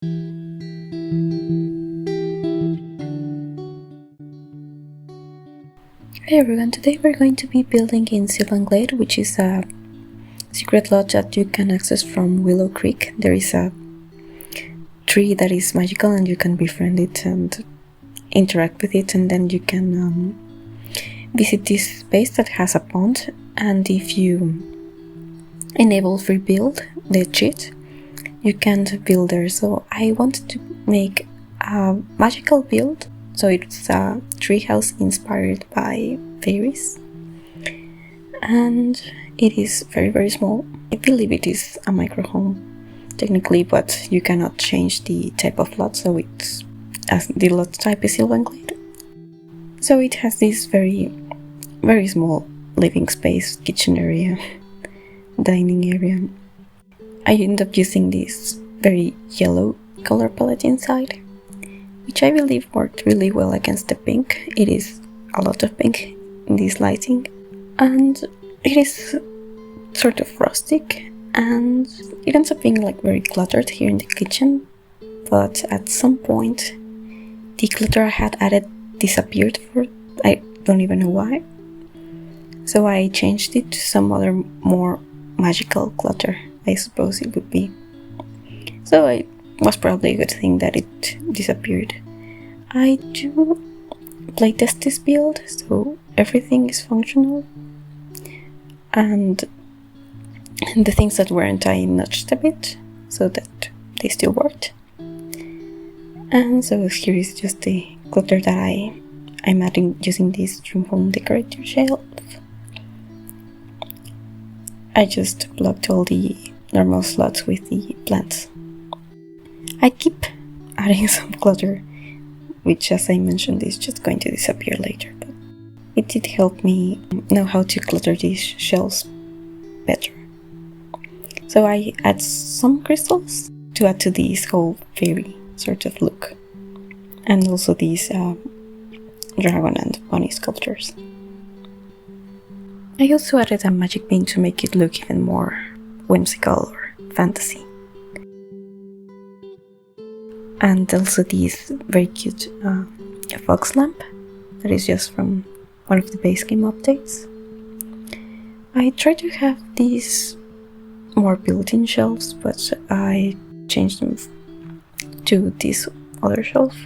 Hey everyone, today we're going to be building in Sylvan Glade, which is a secret lodge that you can access from Willow Creek. There is a tree that is magical and you can befriend it and interact with it, and then you can visit this space that has a pond, and if you enable free build, the cheat, you can build there. So I wanted to make a magical build, so it's a treehouse inspired by fairies, and it is very small. I believe it is a micro home technically, but you cannot change the type of lot, so it's as the lot type is Sylvan Glade. So it has this very small living space, kitchen area, dining area. I ended up using this very yellow color palette inside, which I believe worked really well against the pink. It is a lot of pink in this lighting, and it is sort of rustic, and it ends up being like very cluttered here in the kitchen, but at some point the clutter I had added disappeared for I don't even know why. So I changed it to some other more magical clutter, I suppose it would be. So it was probably a good thing that it disappeared. I do playtest this build, so everything is functional, and the things that weren't I nudged a bit so that they still worked. And so here is just the clutter that I'm adding using this dream home decorator shelf. I just blocked all the normal slots with the plants. I keep adding some clutter, which, as I mentioned, is just going to disappear later, but it did help me know how to clutter these shelves better. So I add some crystals to add to this whole fairy sort of look, and also these dragon and bunny sculptures. I also added a magic bean to make it look even more whimsical or fantasy. And also this very cute fox lamp that is just from one of the base game updates. I tried to have these more built-in shelves, but I changed them to this other shelf.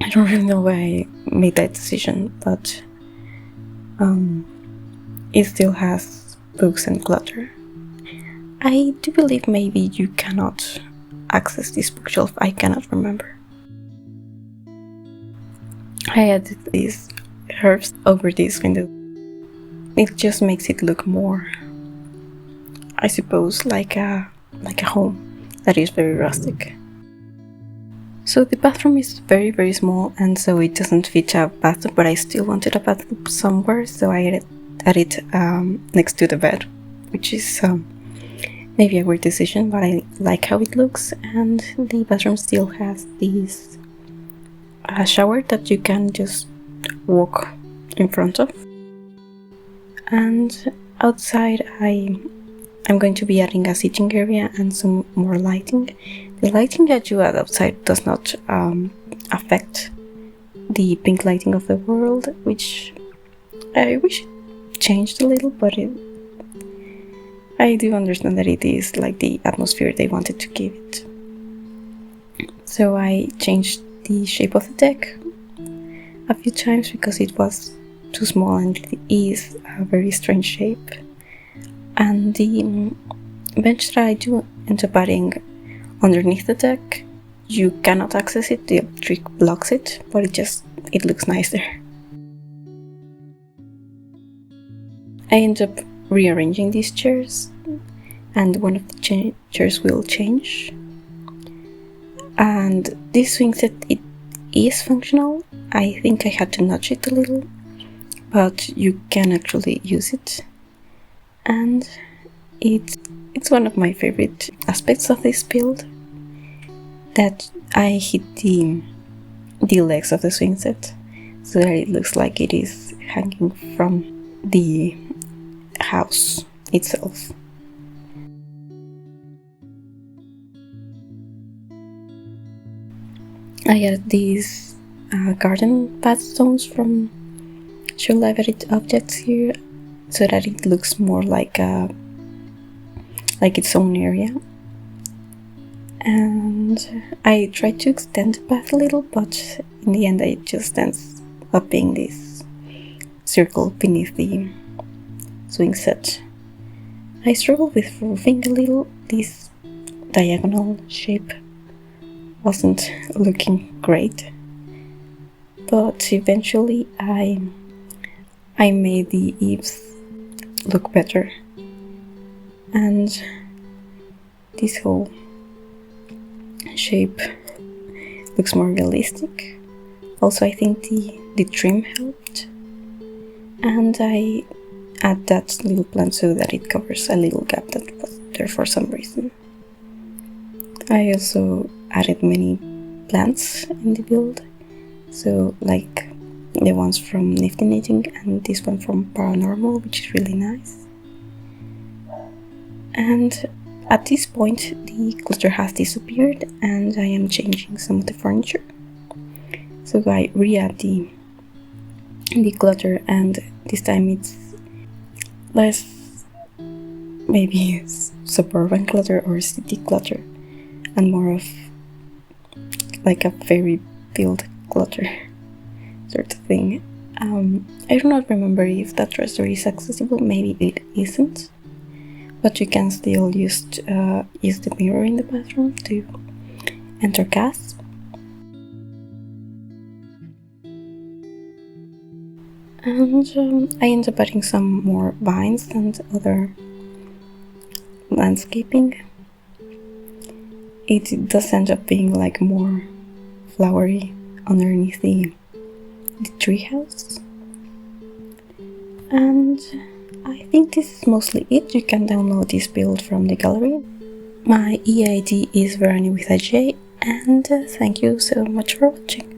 I don't really know why I made that decision, but it still has books and clutter. I do believe maybe you cannot access this bookshelf, I cannot remember. I added these herbs over this window. It just makes it look more, I suppose, like a home that is very rustic. So the bathroom is very small, and so it doesn't fit a bathtub, but I still wanted a bathtub somewhere, so I added next to the bed, which is maybe a weird decision, but I like how it looks. And the bathroom still has this shower that you can just walk in front of. And outside I'm going to be adding a sitting area and some more lighting. The lighting that you add outside does not affect the pink lighting of the world, which I wish it changed a little, but I do understand that it is like the atmosphere they wanted to give it. So I changed the shape of the deck a few times because it was too small and it is a very strange shape. And the bench that I do end up adding underneath the deck, you cannot access it, the trick blocks it, but it looks nice there. I end up rearranging these chairs, and one of the chairs will change. And this swing set, it is functional. I think I had to nudge it a little, but you can actually use it. And it's one of my favorite aspects of this build, that I hit the legs of the swing set so that it looks like it is hanging from the house itself. I added these garden path stones from Show Live Edit objects here, so that it looks more like its own area. And I tried to extend the path a little, but in the end it just ends up being this circle beneath the swing set. I struggled with roofing a little. This diagonal shape wasn't looking great, but eventually I made the eaves look better, and this whole shape looks more realistic. Also, I think the trim helped, and I add that little plant so that it covers a little gap that was there for some reason. I also added many plants in the build, so like the ones from Nifty Knitting and this one from Paranormal, which is really nice. And at this point the clutter has disappeared and I am changing some of the furniture. So I re-add the clutter, and this time it's less maybe suburban clutter or city clutter and more of like a fairy build clutter sort of thing. I do not remember if that dresser is accessible, maybe it isn't, but you can still use the mirror in the bathroom to enter gas. And I ended up adding some more vines and other landscaping. It does end up being like more flowery underneath the treehouse. And I think this is mostly it. You can download this build from the gallery. My EID is Verani with a J, and thank you so much for watching.